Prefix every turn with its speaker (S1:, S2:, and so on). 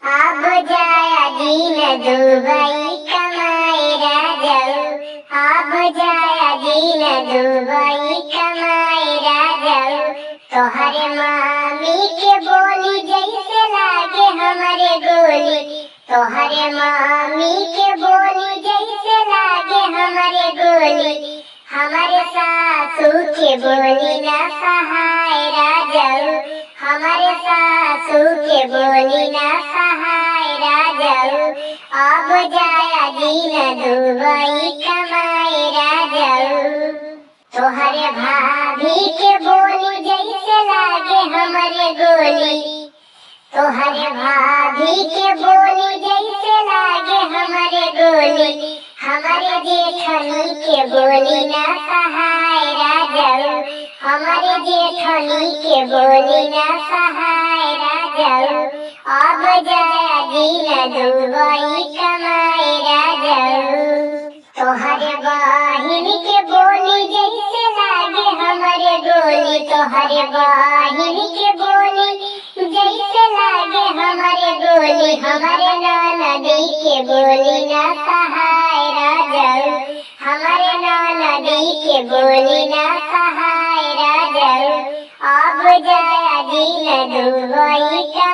S1: अब जाया दिन दुबई कमाए राजाऊ, अब जाया दिन दुबई कमाए राजाऊ। तोहरे मामी के बोली जैसे लागे हमारे गोली, तोहरे मामी के बोली जैसे लागे हमारे गोली। हमारे सासू के बोली ना सहाय राजाऊ, हमारे सासू के बोली ना सहाय राजाऊ। अब जाया दिन दुबई कमाए राजाऊ। तोहरे भाभी के बोली जैसे लागे हमारे गोली, तोहरे भाभी के बोली जैसे लागे हमारे गोली। हमारे जेठनी के बोली ना सहाय राजाऊ, हमारे जेठनी के बोली ना सहाय राजाऊ। अब जाया दिन दुबई कमाए राजाऊ। तोहरे बहिन के बोली जैसे लागे हमारे गोली, तोहरे बहिन के बोली जैसे लागे हमारे गोली। हमारे ननदी के बोली ना सहाय राजाऊ, हमारे ननदी के बोली ना सहाय राजाऊ। अब जाया दिन दुबई का